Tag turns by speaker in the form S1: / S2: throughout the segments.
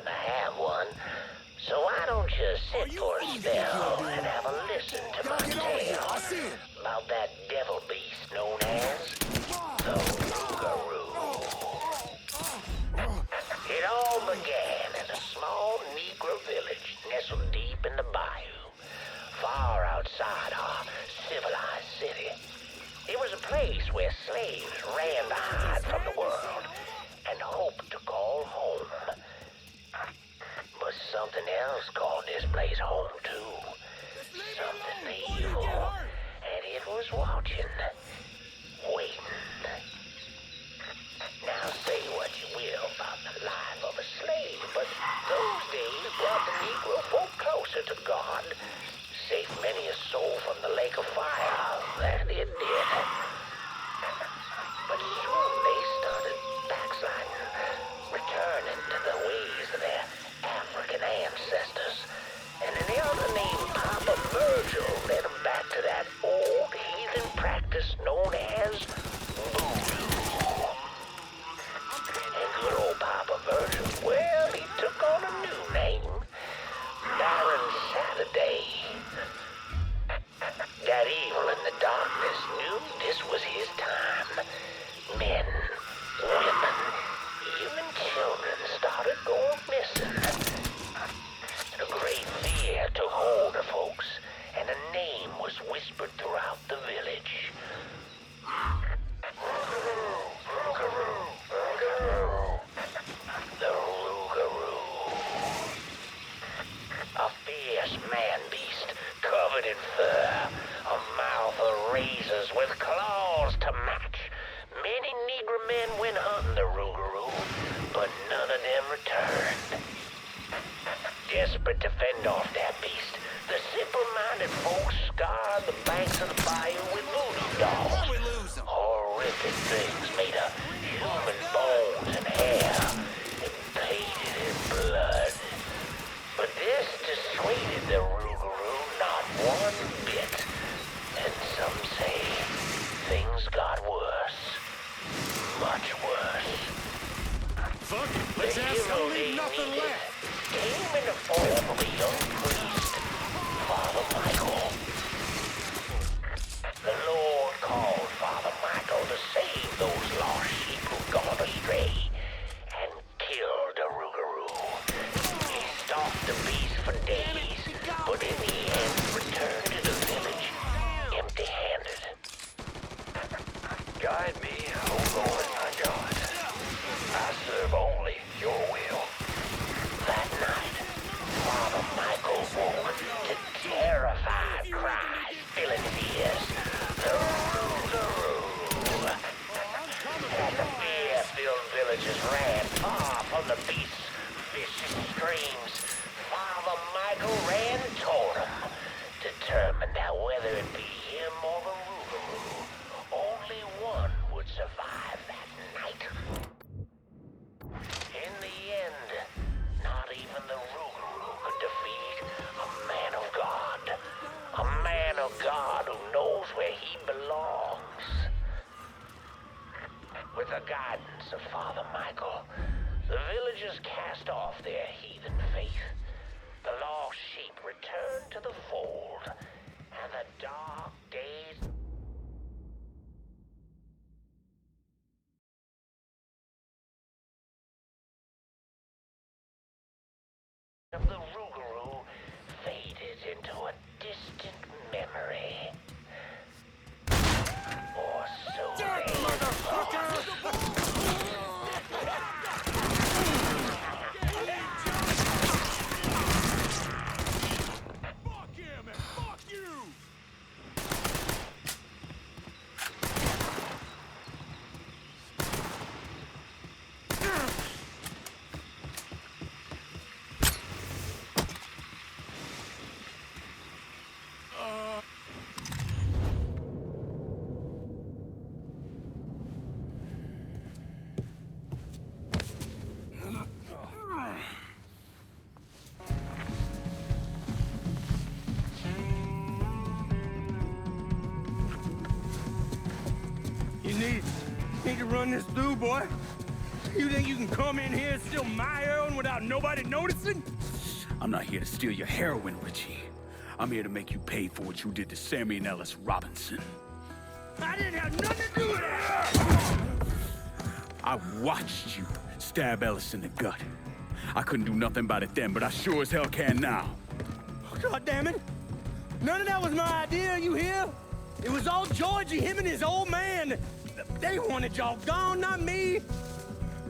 S1: happen to have one. So why don't you sit for a spell and have a listen to my tale about that devil beast known as the Rougarou. It all began in a small Negro village nestled deep in the bayou, far outside our civilized city. It was a place where slaves ran to hide from the world and hoped to call home. But something else called this place home too. Something evil. And it was watching. Waiting. Now say what you will about the life of a slave, but those days brought the Negro folk closer to God. Saved many a soul from the lake of fire. That it did. But soon they started backsliding, returning to the ways of their African ancestors. And an elder named Papa Virgil led them back to that old heathen practice known as voodoo. And good old Papa Virgil, well, he took on a new name, Baron Saturday. That evil in the darkness knew this was his time. Men, women, even children started going missing. A great fear took hold of folks, and a name was whispered throughout the village. The Rougarou. A fierce man-beast covered in fur, a mouth of razors with claws to match. Many Negro men went hunting the Rougarou, but none of them returned. Desperate to fend off that beast, the simple-minded folks scoured the banks of the bayou with voodoo dolls. Horrific things made of human bones and hair, and painted in blood. But this dissuaded the Rougarou not one bit. And some say things got worse. Much worse.
S2: Fuck it, let's have some leave nothing left.
S1: Came in the form of a young priest, Father Michael. The Lord called Father Michael to save those lost sheep who'd gone astray and killed the Rougarou. He stalked the beast for days, but in the end returned to the village empty-handed. Guide me, O Lord my God. I serve only your will. That night, Father Michael woke to terrified cries filling his ears. The Rougarou. And the fear-filled villagers ran far from the beast's vicious screams. Father Michael ran toward him, determined that whether it be him or the Rougarou, only one would survive that night. In the end, not even the Rougarou could defeat a man of God. A man of God who knows where he belongs. With the guidance of Father Michael, the villagers cast off their heathen faith. The lost sheep returned to the fold, and the dark days of the Rougarou faded into a distant memory. Or so they thought.
S2: Fuck him and fuck you! You need to run this through, boy. You think you can come in here and steal my heroin without nobody noticing?
S3: I'm not here to steal your heroin, Richie. I'm here to make you pay for what you did to Sammy and Ellis Robinson.
S2: I didn't have nothing to do with that!
S3: I watched you stab Ellis in the gut. I couldn't do nothing about it then, but I sure as hell can now.
S2: God damn it! None of that was my idea, you hear? It was all Georgie, him and his old man. They wanted y'all gone, not me.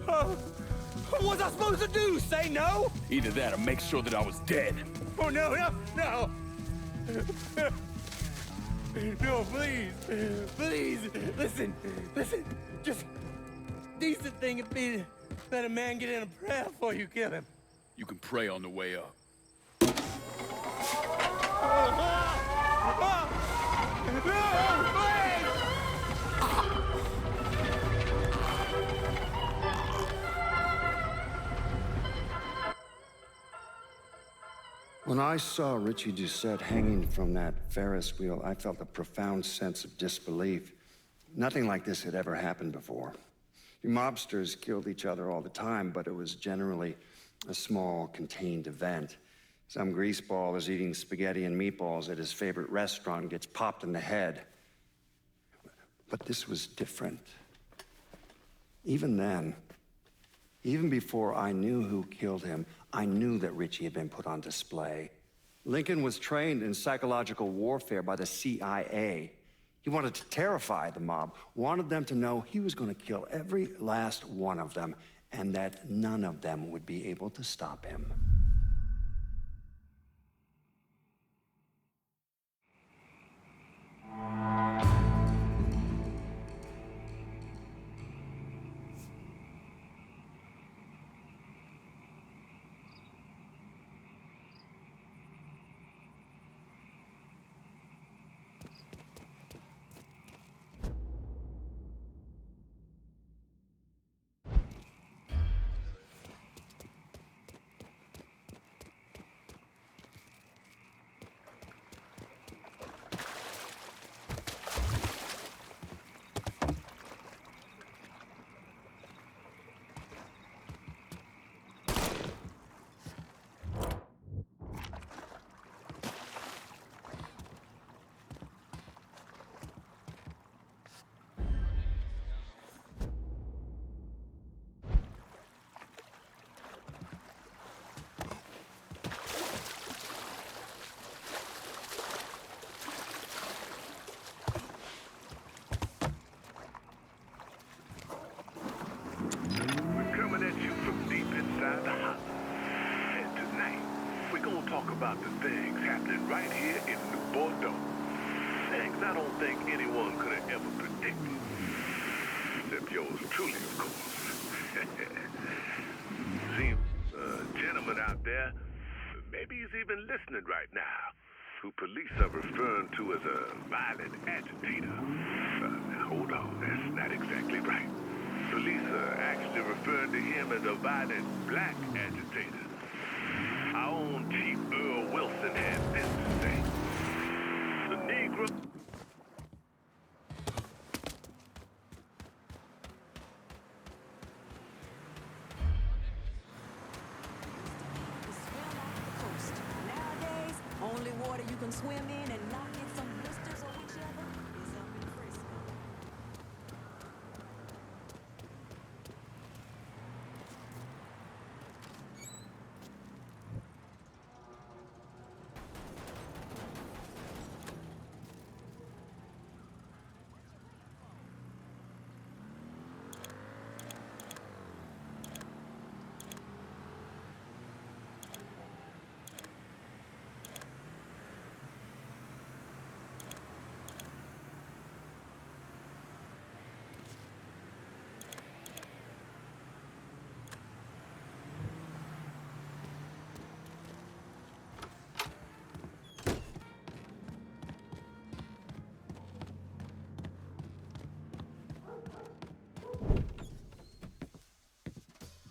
S2: What was I supposed to do? Say no?
S3: Either that or make sure that I was dead.
S2: Oh, no. No, please. Please, listen. Just decent thing would be to let a man get in a prayer before you kill him.
S3: You can pray on the way up.
S4: When I saw Richie Doucette hanging from that Ferris wheel, I felt a profound sense of disbelief. Nothing like this had ever happened before. You mobsters killed each other all the time, but it was generally a small, contained event. Some greaseball is eating spaghetti and meatballs at his favorite restaurant and gets popped in the head. But this was different. Even then, even before I knew who killed him, I knew that Richie had been put on display. Lincoln was trained in psychological warfare by the CIA. He wanted to terrify the mob, wanted them to know he was going to kill every last one of them, and that none of them would be able to stop him.
S5: About the things happening right here in New Bordeaux. Things I don't think anyone could have ever predicted. Except yours truly, of course. Seems a gentleman out there, maybe he's even listening right now, who police are referring to as a violent agitator. Now hold on, that's not exactly right. Police are actually referring to him as a violent black agitator. Our own Chief Earl Wilson had this to say. The Negro...
S6: Nowadays, only water you can swim in and not get some blisters or whichever is up in Frisco.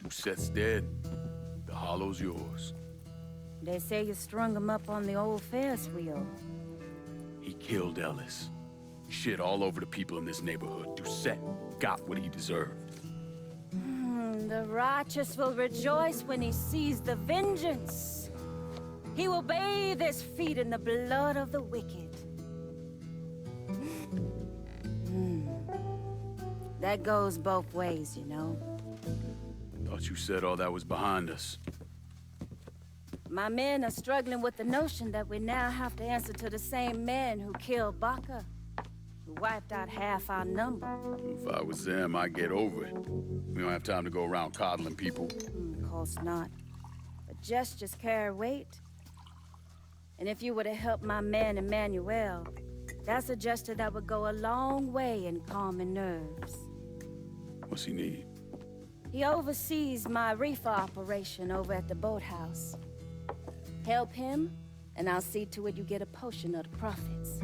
S3: Doucette's dead. The hollow's yours.
S7: They say you strung him up on the old Ferris wheel.
S3: He killed Ellis. Shit all over the people in this neighborhood. Doucette got what he deserved.
S7: The righteous will rejoice when he sees the vengeance. He will bathe his feet in the blood of the wicked. That goes both ways, you know.
S3: Thought you said all that was behind us.
S7: My men are struggling with the notion that we now have to answer to the same men who killed Baka, who wiped out half our number.
S3: If I was them, I'd get over it. We don't have time to go around coddling people.
S7: Of course not. But gestures carry weight. And if you were to help my man Emmanuel, that's a gesture that would go a long way in calming nerves.
S3: What's he need?
S7: He oversees my reefer operation over at the boathouse. Help him, and I'll see to it you get a portion of the profits.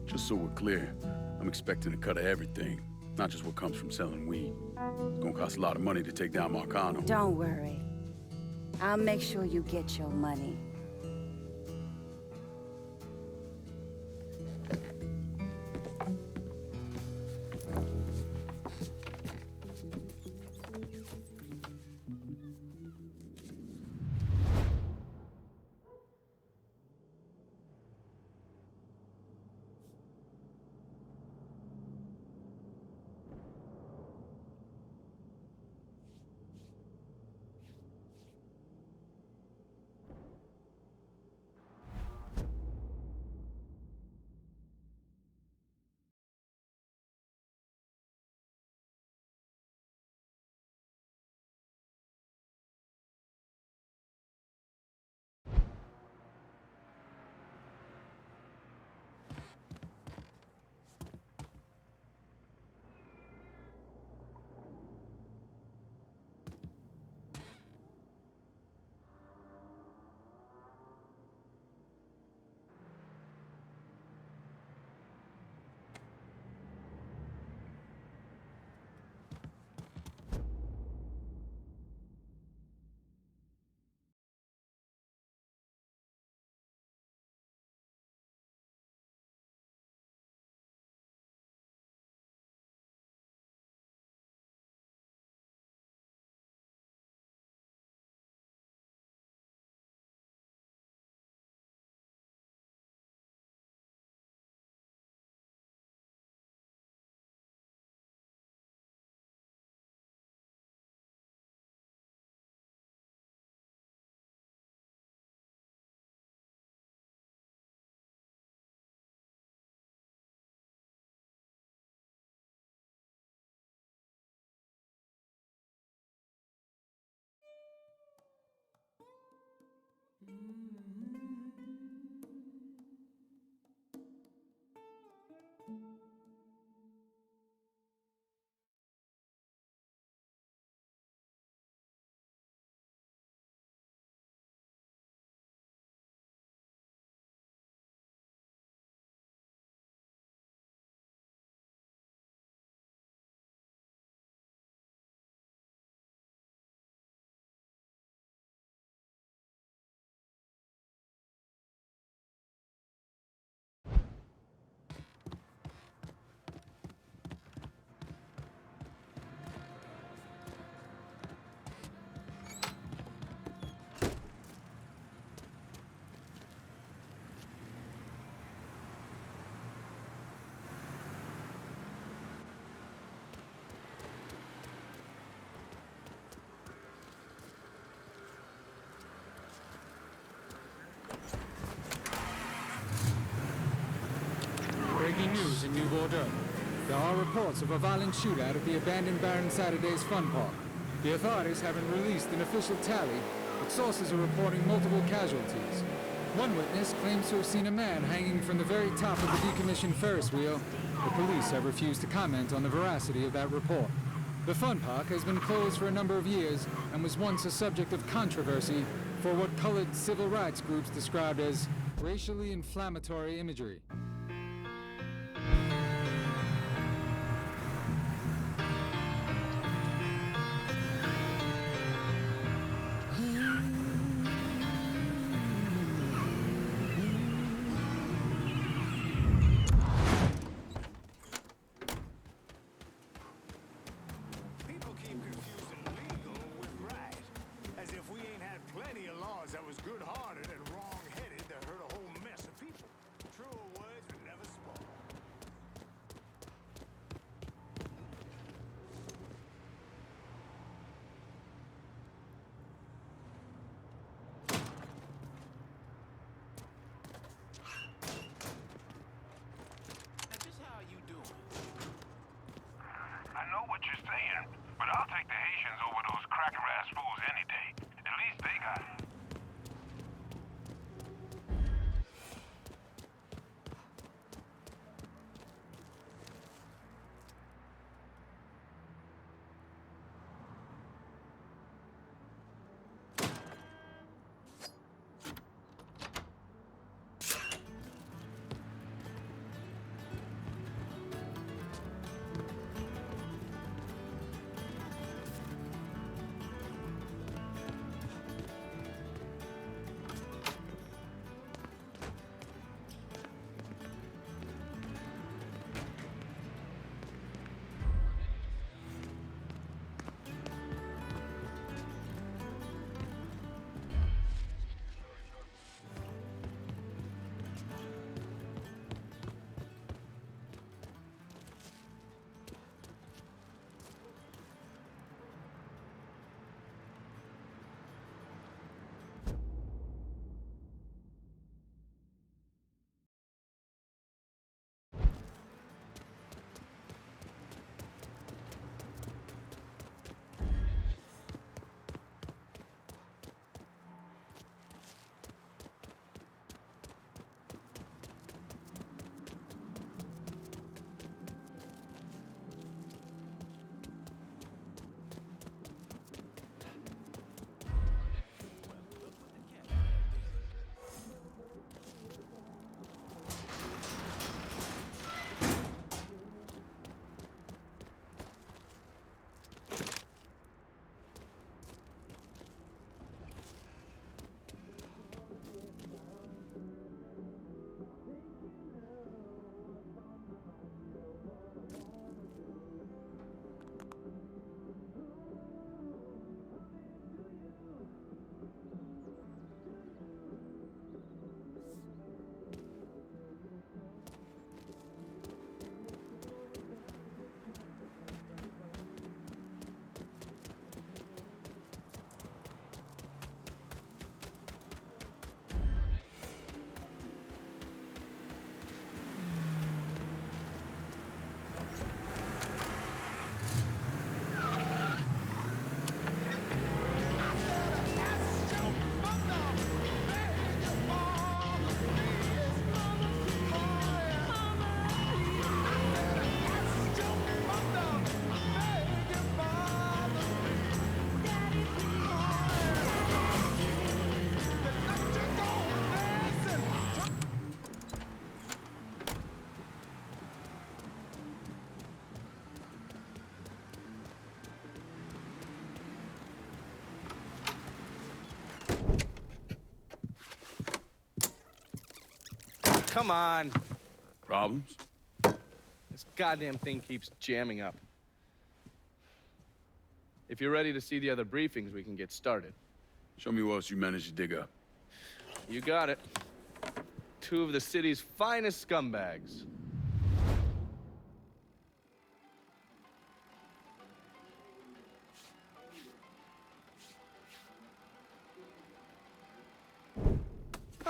S3: Just so we're clear, I'm expecting a cut of everything, not just what comes from selling weed. It's gonna cost a lot of money to take down Marcano.
S7: Don't worry. I'll make sure you get your money.
S8: Breaking news in New Bordeaux. There are reports of a violent shootout at the abandoned Baron Saturday's Fun Park. The authorities haven't released an official tally, but sources are reporting multiple casualties. One witness claims to have seen a man hanging from the very top of the decommissioned Ferris wheel. The police have refused to comment on the veracity of that report. The Fun Park has been closed for a number of years and was once a subject of controversy for what colored civil rights groups described as racially inflammatory imagery.
S5: People keep confusing legal
S9: come on.
S3: Problems?
S9: This goddamn thing keeps jamming up. If you're ready to see the other briefings, we can get started.
S3: Show me what else you managed to dig up.
S9: You got it. 2 of the city's finest scumbags.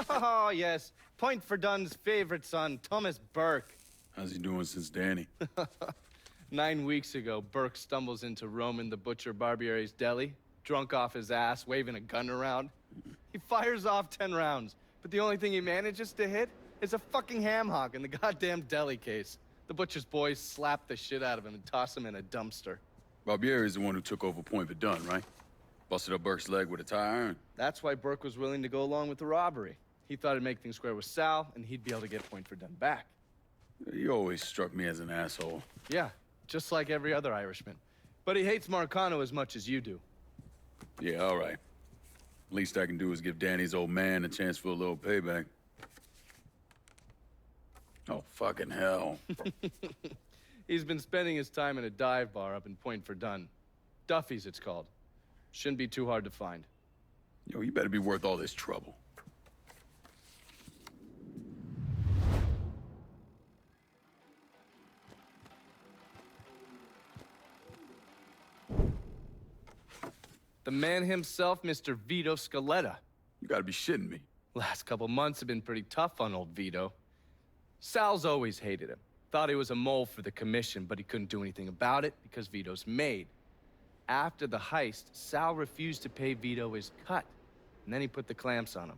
S9: Oh, yes. Point for Dunn's favorite son, Thomas Burke.
S3: How's he doing since Danny?
S9: 9 weeks ago, Burke stumbles into Roman the Butcher Barbiere's deli, drunk off his ass, waving a gun around. He fires off 10 rounds, but the only thing he manages to hit is a fucking ham hock in the goddamn deli case. The butcher's boys slap the shit out of him and toss him in a dumpster.
S3: Barbieri is the one who took over Point Verdun, right? Busted up Burke's leg with a tire iron.
S9: That's why Burke was willing to go along with the robbery. He thought it'd make things square with Sal, and he'd be able to get Point Verdun back.
S3: You always struck me as an asshole.
S9: Yeah, just like every other Irishman. But he hates Marcano as much as you do.
S3: Yeah, all right. Least I can do is give Danny's old man a chance for a little payback. Oh, fucking hell.
S9: He's been spending his time in a dive bar up in Point Verdun. Duffy's, it's called. Shouldn't be too hard to find.
S3: Yo, you better be worth all this trouble.
S9: The man himself, Mr. Vito Scaletta.
S3: You gotta be shitting me.
S9: Last couple months have been pretty tough on old Vito. Sal's always hated him. Thought he was a mole for the commission, but he couldn't do anything about it because Vito's made. After the heist, Sal refused to pay Vito his cut, and then he put the clamps on him.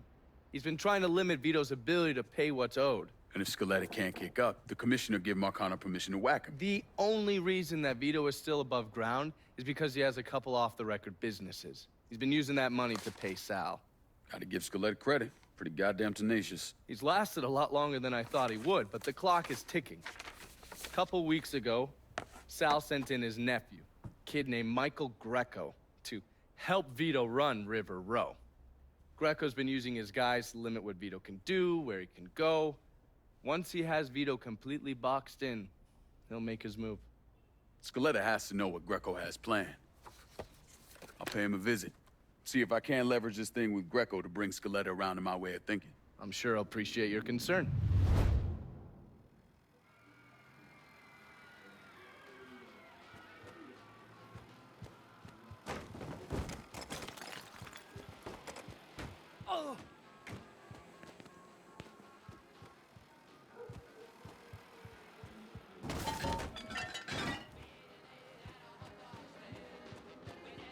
S9: He's been trying to limit Vito's ability to pay what's owed.
S3: And if Scaletta can't kick up, the commissioner give Marcano permission to whack him.
S9: The only reason that Vito is still above ground is because he has a couple off-the-record businesses. He's been using that money to pay Sal.
S3: Gotta give Scaletta credit. Pretty goddamn tenacious.
S9: He's lasted a lot longer than I thought he would, but the clock is ticking. A couple weeks ago, Sal sent in his nephew, a kid named Michael Greco, to help Vito run River Row. Greco's been using his guys to limit what Vito can do, where he can go. Once he has Vito completely boxed in, he'll make his move.
S3: Scaletta has to know what Greco has planned. I'll pay him a visit. See if I can't leverage this thing with Greco to bring Scaletta around to my way of thinking.
S9: I'm sure he'll appreciate your concern.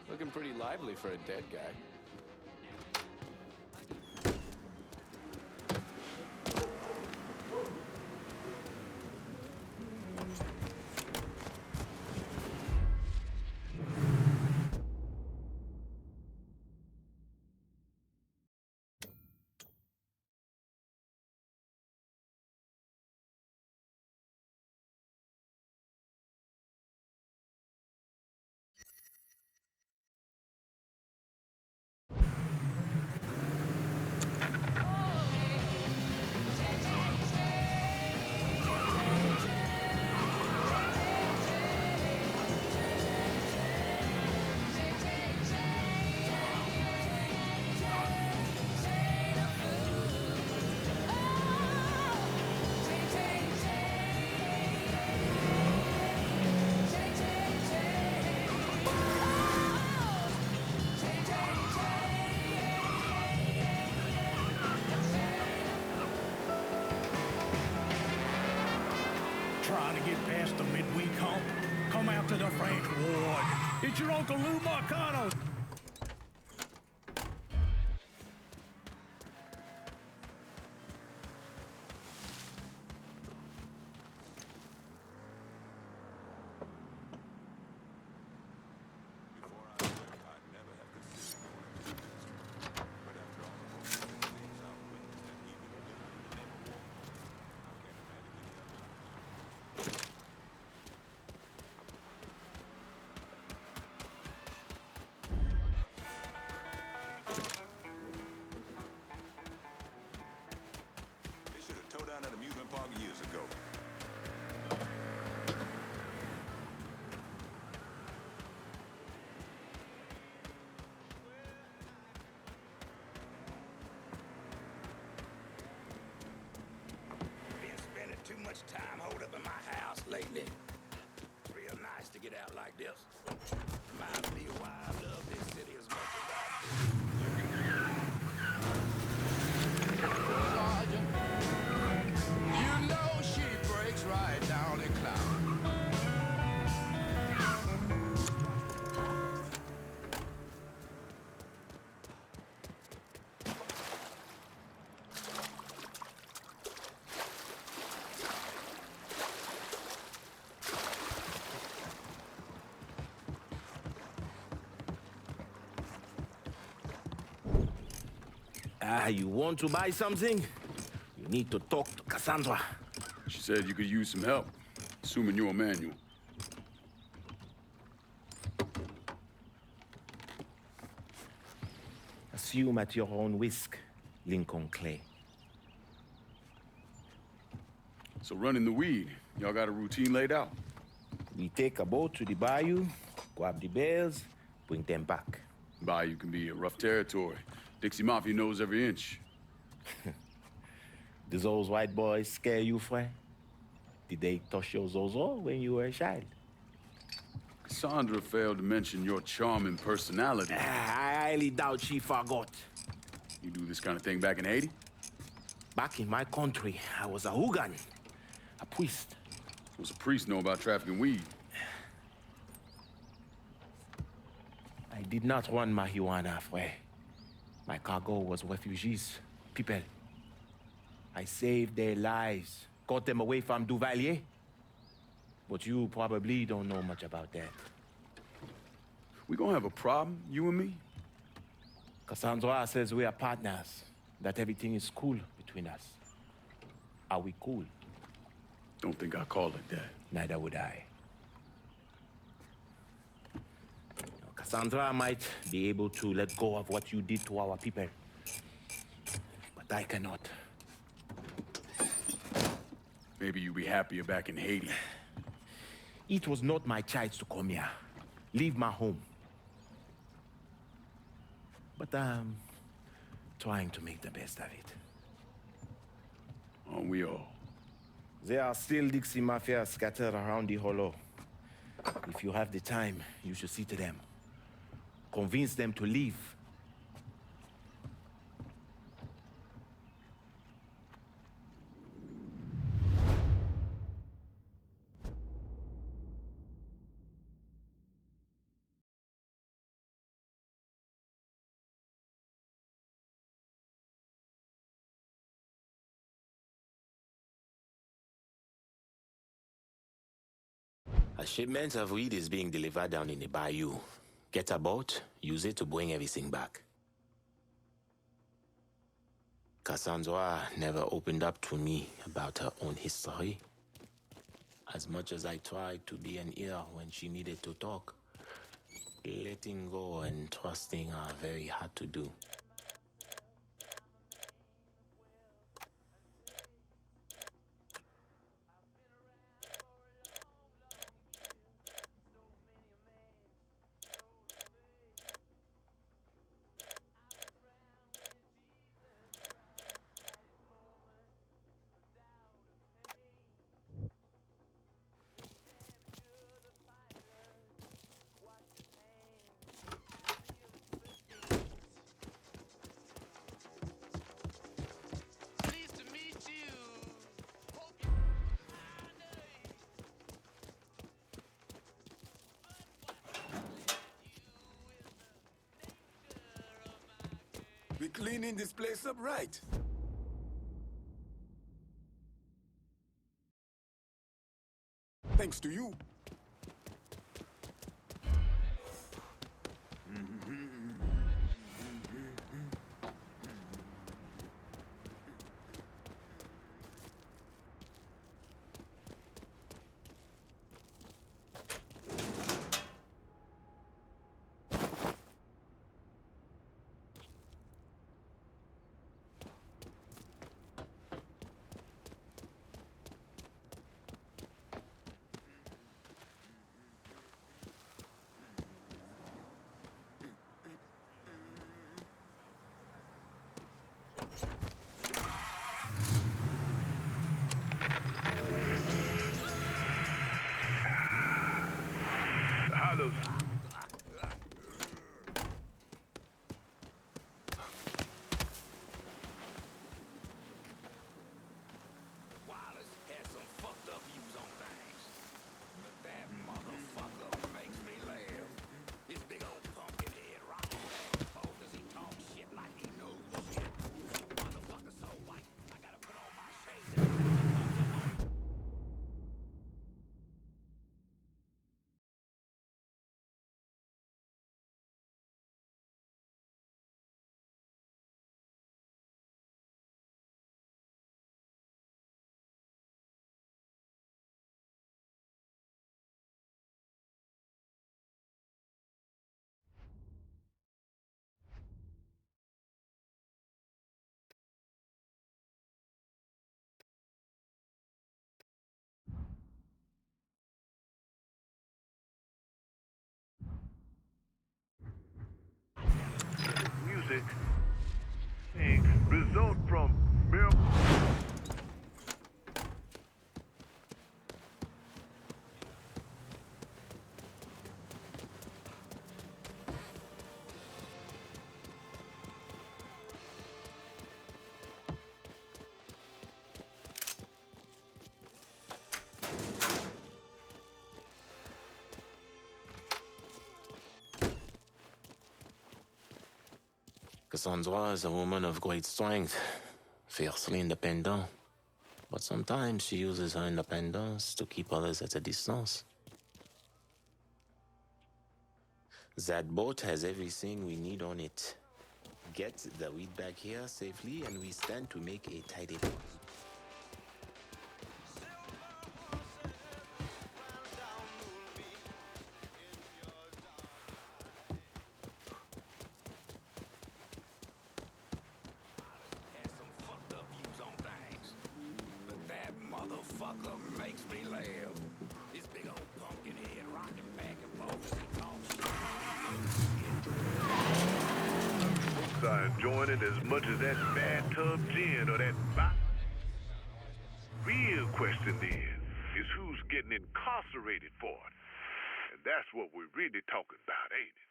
S9: Looking pretty lively for a dead guy.
S10: Trying to get past the midweek hump? Come out to the French Ward. It's your Uncle Lou Marcano.
S11: You want to buy something? You need to talk to Cassandra.
S3: She said you could use some help, assuming you're Emmanuel.
S11: Assume at your own risk, Lincoln Clay.
S3: So running the weed, y'all got a routine laid out?
S11: We take a boat to the bayou, grab the bears, bring them back.
S3: Bayou can be a rough territory. Dixie Mafia knows every inch.
S11: Do those white boys scare you, Fred? Did they touch your zozo when you were a child?
S3: Cassandra failed to mention your charming personality.
S11: I highly doubt she forgot.
S3: You do this kind of thing back in Haiti?
S11: Back in my country, I was a hooligan, a priest.
S3: What's a priest know about trafficking weed?
S11: I did not run marijuana, Fred. My cargo was refugees, people. I saved their lives, got them away from Duvalier. But you probably don't know much about that.
S3: We gonna have a problem, you and me?
S11: Cassandra says we are partners, that everything is cool between us. Are we cool?
S3: Don't think I call it that.
S11: Neither would I. Cassandra might be able to let go of what you did to our people. But I cannot.
S3: Maybe you'd be happier back in Haiti.
S11: It was not my choice to come here. Leave my home. But I'm trying to make the best of it.
S3: Aren't we all?
S11: There are still Dixie Mafia scattered around the hollow. If you have the time, you should see to them. Convince them to leave.
S12: A shipment of weed is being delivered down in the bayou. Get a boat, use it to bring everything back. Cassandra never opened up to me about her own history. As much as I tried to be an ear when she needed to talk, letting go and trusting are very hard to do.
S13: We cleaning this place up right. Thanks to you.
S12: Cassandra is a woman of great strength, fiercely independent. But sometimes she uses her independence to keep others at a distance. That boat has everything we need on it. Get the weed back here safely, and we stand to make a tidy deal.
S13: Has some fucked up views on things. But that motherfucker makes me laugh. His big old pumpkin head rocking back and forth as he talks
S5: Folks are enjoying it as much as that bathtub gin or that vodka. Real question then is who's getting incarcerated for it. And that's what we're really talking about, ain't it?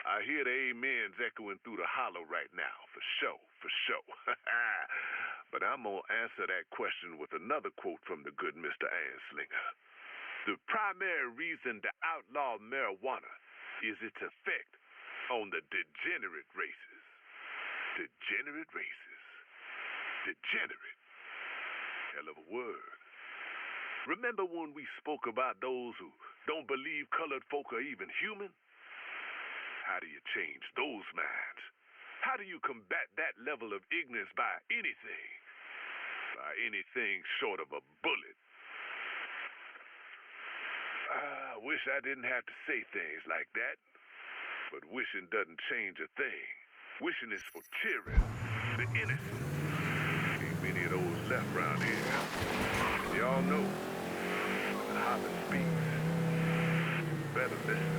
S5: I hear the amens echoing through the hollow right now, for sure, for sure. But I'm gonna answer that question with another quote from the good Mr. Anslinger. The primary reason to outlaw marijuana is its effect on the degenerate races. Degenerate races. Degenerate. Hell of a word. Remember when we spoke about those who don't believe colored folk are even human? How do you change those minds? How do you combat that level of ignorance by anything? By anything short of a bullet. I wish I didn't have to say things like that. But wishing doesn't change a thing. Wishing is for children, the innocent. Ain't many of those left around here. And y'all know, when the hobbit speaks, you better listen.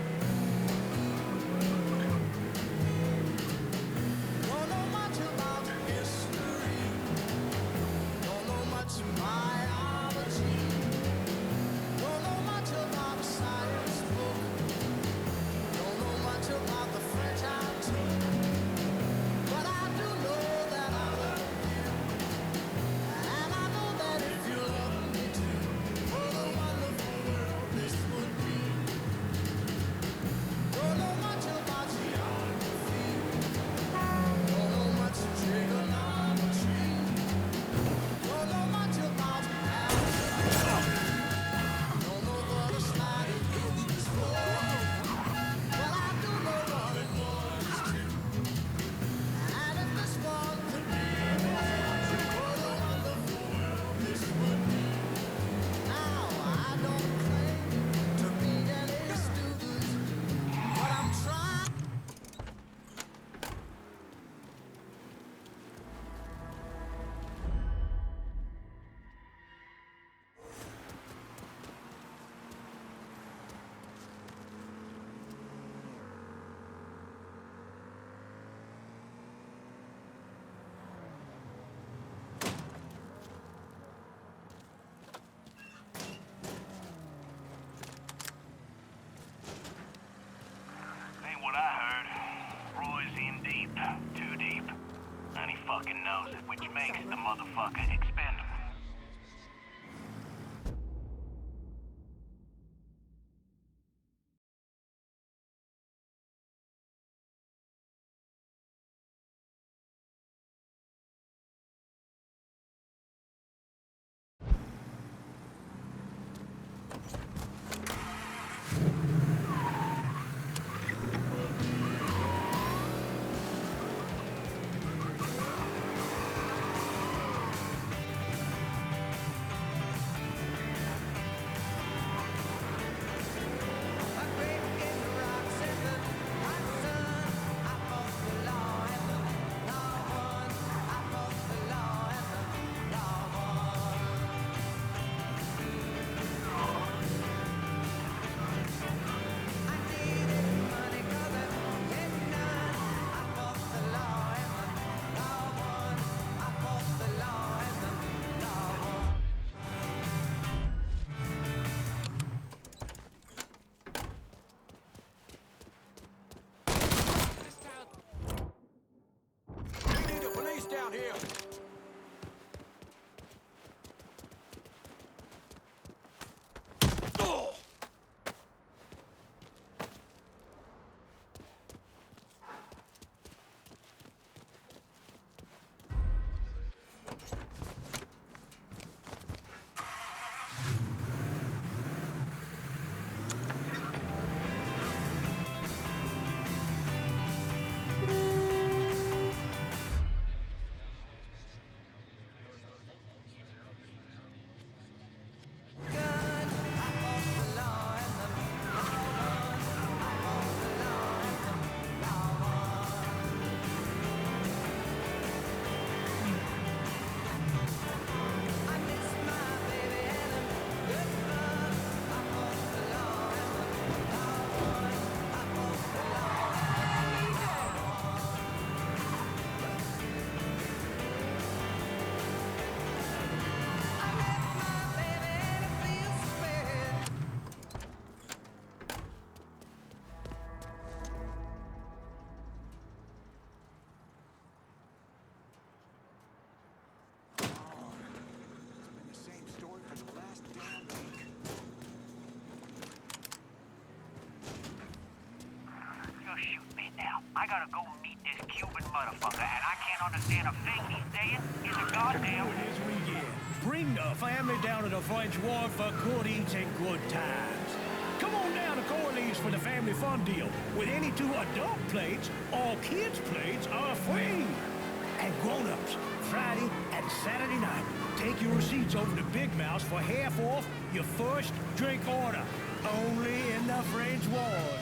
S14: Don't know much about history. Don't know much biology. Don't know much about a science book. Don't know much about the French antique. But I do know that I love you. And I know that if you love me too, what a wonderful world this would be. Don't know much about geography. Don't know much trigonometry. Don't know much about algebra. Don't know what a sliding gate is for. But I do know one and one is two. And if this one could be me, what a wonderful world this would be. Now I don't claim to be any student, but I'm trying.
S1: Ain't what I heard. Roy's in deep, too deep. And he fucking knows it, which makes the motherfucker expendable.
S13: We need the police down here.
S15: I gotta go meet this Cuban motherfucker, and I can't understand a thing he's saying. He's a goddamn...
S10: As we get. Bring the family down to the French Ward for good eats and good times. Come on down to Corley's for the family fun deal. With any 2 adult plates, all kids' plates are free. And grown-ups, Friday and Saturday night, take your receipts over to Big Mouse for half off your first drink order. Only in the French Ward.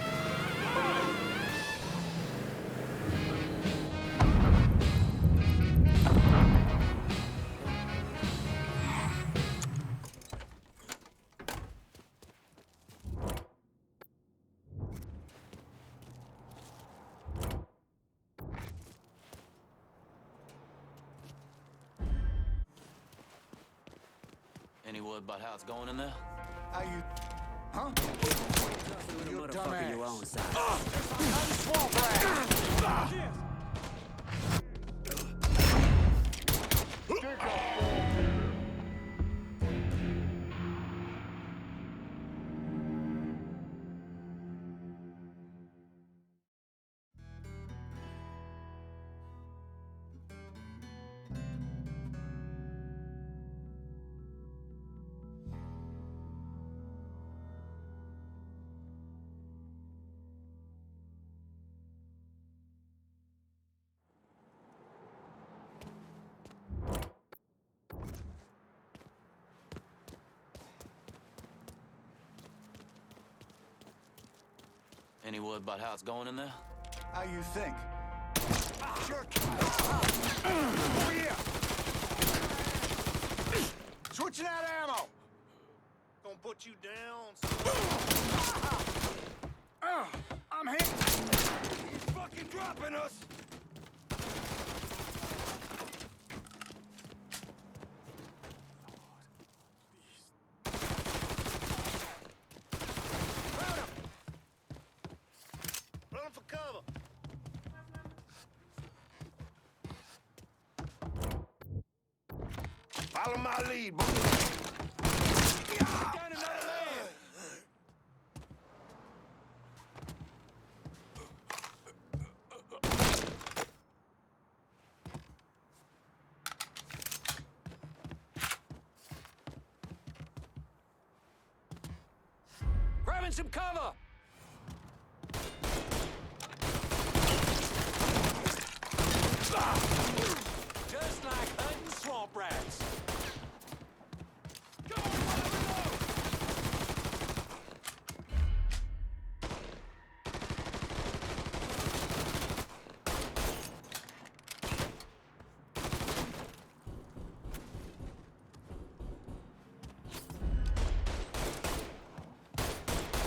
S16: Any word about how it's going in there?
S17: How you... Huh?
S16: You
S17: dumbass.
S16: you own side.
S17: Swamp rat!
S16: Any word about how it's going in there?
S17: How you think? Over here! Switching out ammo! Gonna put you down. I'm hit! He's fucking dropping us! Run for cover! Follow my lead, boy. Got another man!
S16: Grabbing some cover! Just like hunting swamp rats.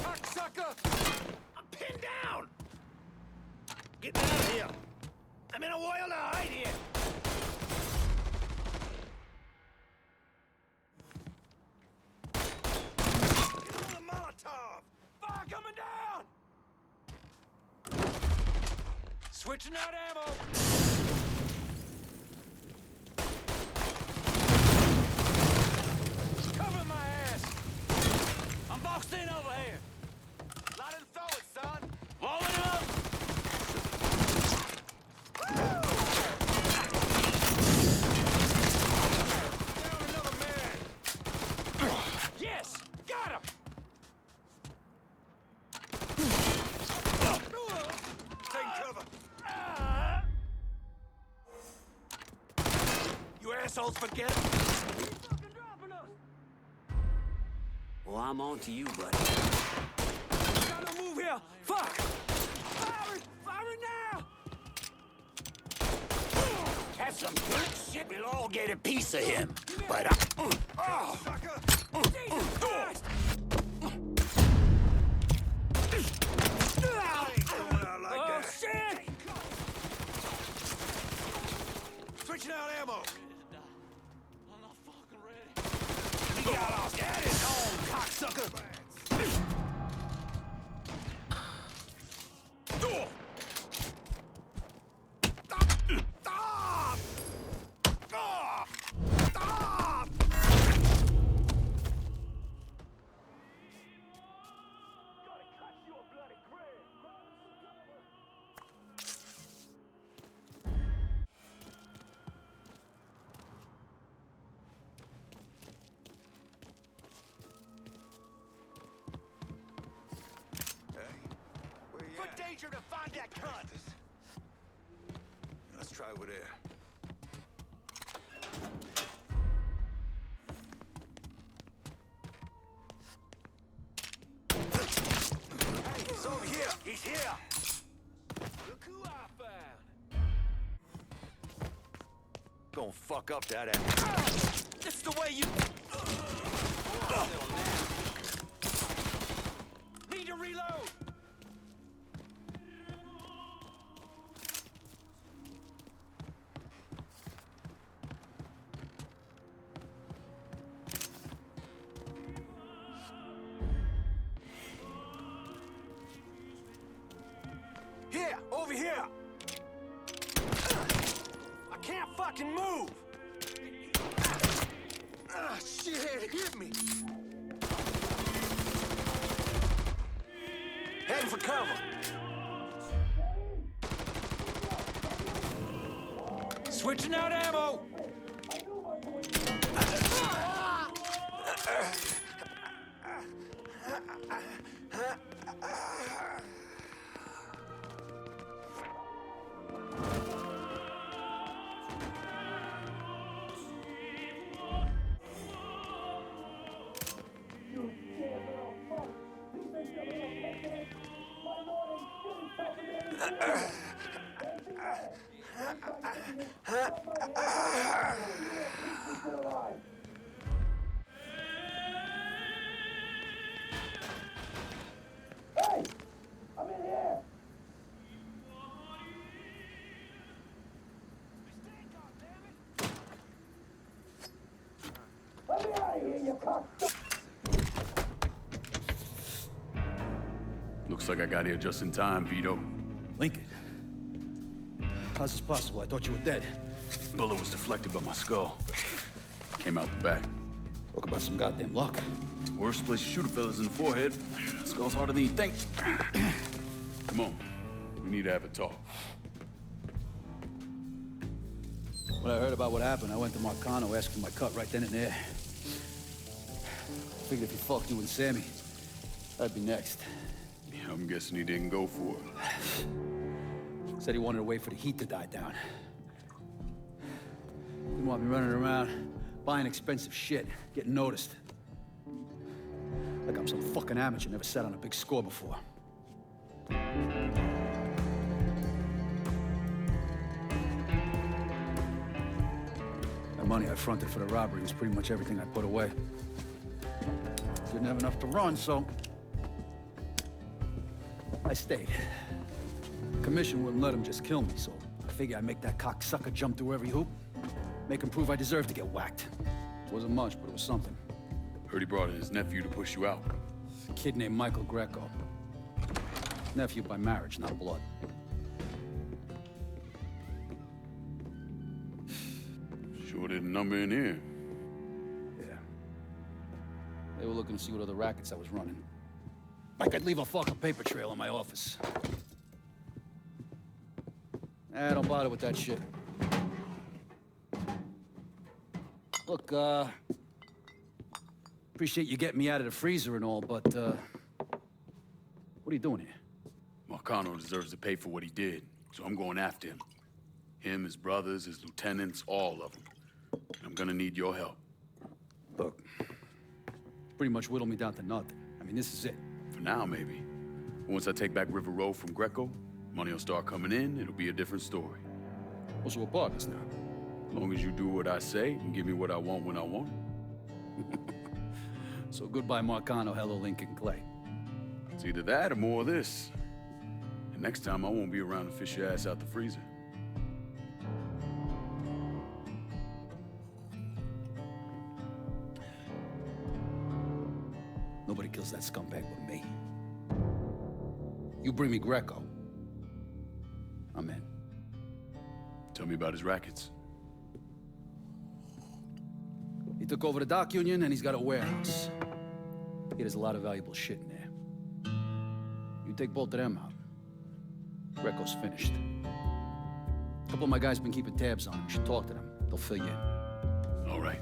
S10: Cocksucker! I'm pinned down! Get me out of here! I'm in a while to hide here! Get another Molotov! Fire coming down!
S16: Switching out ammo! Cover my ass! I'm boxed in over here! Let him throw it, son! Blowing it up!
S10: Down another man! Yes! Got him! Take cover! You assholes forget it!
S18: Well, I'm on to you, buddy.
S10: Gotta move here! Fuck! Fire! Fire now!
S18: That's some good shit. We'll all get a piece of him. But
S10: Jesus Christ! Oh, shit!
S17: Switching out ammo!
S16: I'm not fucking ready.
S17: He got off. That is on, cocksucker! need you to find that cunt.
S5: Let's try over there.
S17: Hey, he's over here. He's here.
S16: Look who I found.
S17: Gonna fuck up that ass. This is the way you...
S16: Need to reload.
S17: Here, over here. I can't fucking move. Ah, shit, it hit me. Heading for cover.
S16: Switching out ammo.
S2: Hey! I'm in here! Let me out of here, you cocksucker!
S3: Looks like I got here just in time, Vito.
S19: Lincoln. How's this possible? I thought you were dead.
S3: Bullet was deflected by my skull. Came out the back.
S19: Talk about some goddamn luck.
S3: Worst place to shoot a fella's in the forehead. Skull's harder than you think. Come on. We need to have a talk.
S19: When I heard about what happened, I went to Marcano, asked for my cut right then and there. Figured if he fucked you and Sammy, I'd be next.
S3: Yeah, I'm guessing he didn't go for it.
S19: Said he wanted to wait for the heat to die down. Didn't want me running around, buying expensive shit, getting noticed. Like I'm some fucking amateur, never sat on a big score before. The money I fronted for the robbery was pretty much everything I put away. Didn't have enough to run, so I stayed. Commission wouldn't let him just kill me, so I figured I'd make that cocksucker jump through every hoop. Make him prove I deserve to get whacked. Wasn't much, but it was something.
S3: Heard he brought in his nephew to push you out.
S19: A kid named Michael Greco. Nephew by marriage, not blood.
S3: Sure didn't number in here.
S19: Yeah. They were looking to see what other rackets I was running. I could leave a fucking paper trail in my office. Don't bother with that shit. Look, appreciate you getting me out of the freezer and all, but, what are you doing here?
S3: Marcano deserves to pay for what he did, so I'm going after him. Him, his brothers, his lieutenants, all of them. And I'm gonna need your help.
S19: Look, pretty much whittled me down to nothing. I mean, this is it.
S3: For now, maybe. Once I take back River Road from Greco, money will start coming in, it'll be a different story.
S19: Well, so we're partners now.
S3: As long as you do what I say and give me what I want when I want it.
S19: So goodbye, Marcano, hello, Lincoln Clay.
S3: It's either that or more of this. And next time, I won't be around to fish your ass out the freezer.
S19: Nobody kills that scumbag but me. You bring me Greco, I'm in.
S3: Tell me about his rackets.
S19: He took over the dock union and he's got a warehouse. There's a lot of valuable shit in there. You take both of them out, Greco's finished. A couple of my guys been keeping tabs on him. You should talk to them. They'll fill you in.
S3: All right.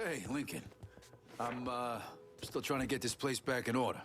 S20: Hey, Lincoln. I'm, still trying to get this place back in order.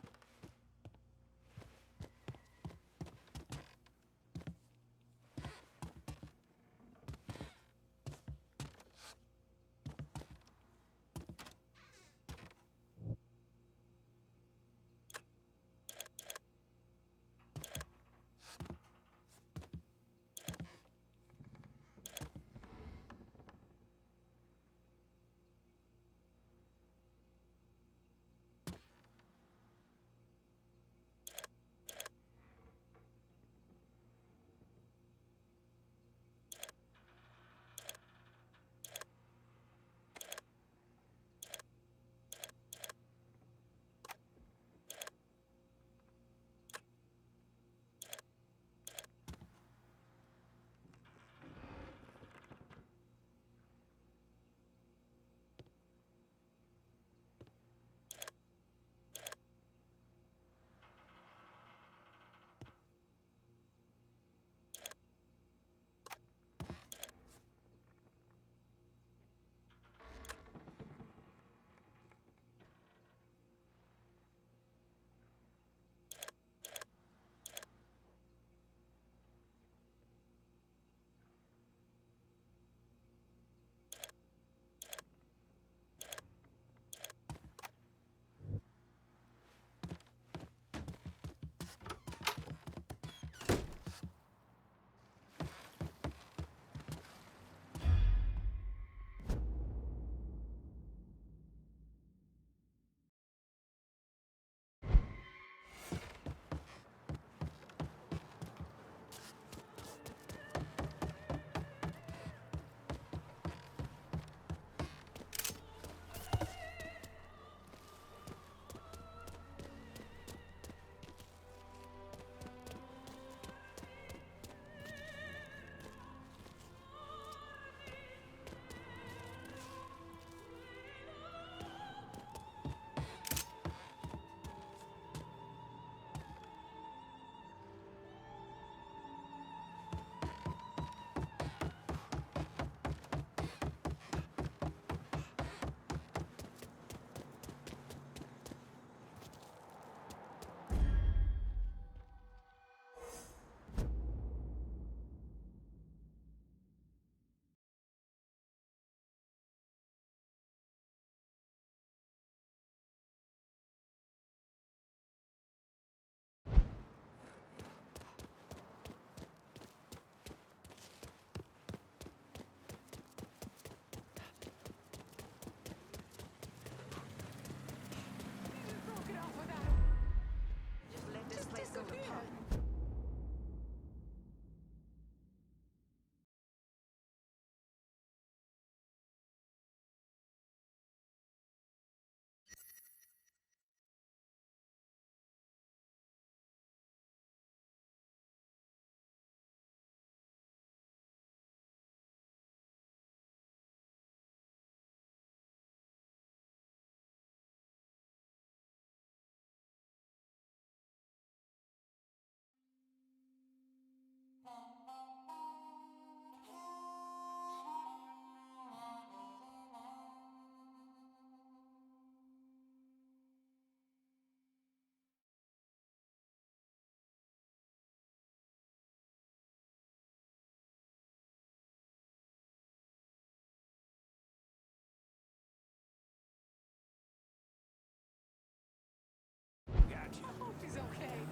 S6: I hope he's okay.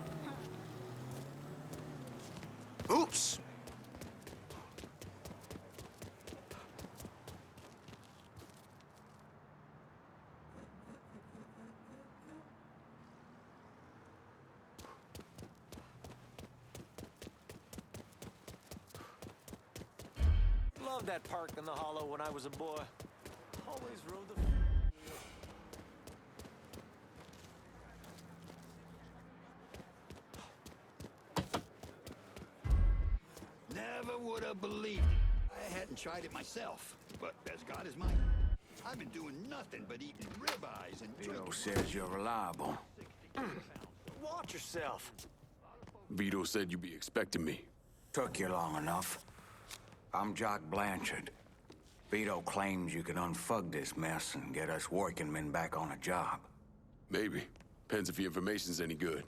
S17: Oops!
S18: Loved that park in the hollow when I was a boy. Always rode the...
S17: Never would have believed it. I hadn't tried it myself, but as God is mine, I've been doing nothing but eating ribeyes and
S20: Vito
S17: drinking.
S20: says you're reliable.
S18: Watch yourself.
S3: Vito said you'd be expecting me.
S20: Took you long enough. I'm Jock Blanchard.
S21: Vito claims you can unfug this mess and get us working men back on a job.
S3: Maybe. Depends if the information's any good.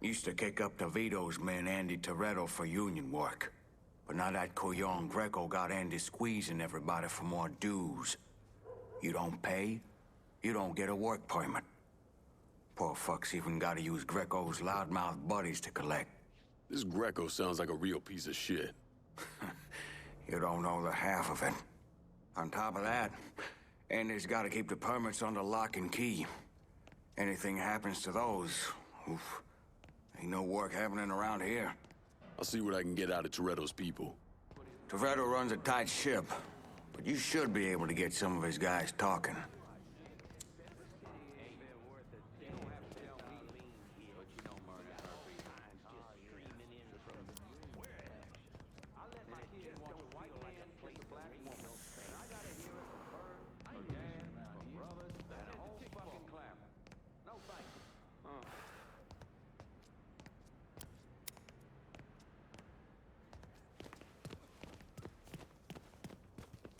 S21: Used to kick up to Vito's man Andy Toretto for union work. But now that Couillon Greco got Andy squeezing everybody for more dues. You don't pay, you don't get a work permit. Poor fuck's even gotta use Greco's loudmouth buddies to collect.
S3: This Greco sounds like a real piece of shit.
S21: You don't know the half of it. On top of that, Andy's gotta keep the permits under lock and key. Anything happens to those, oof, ain't no work happening around here.
S3: I'll see what I can get out of Toretto's people.
S21: Toretto runs a tight ship, but you should be able to get some of his guys talking.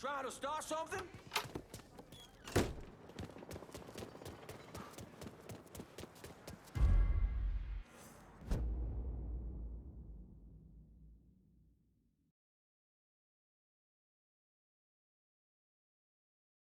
S16: Trying to start something?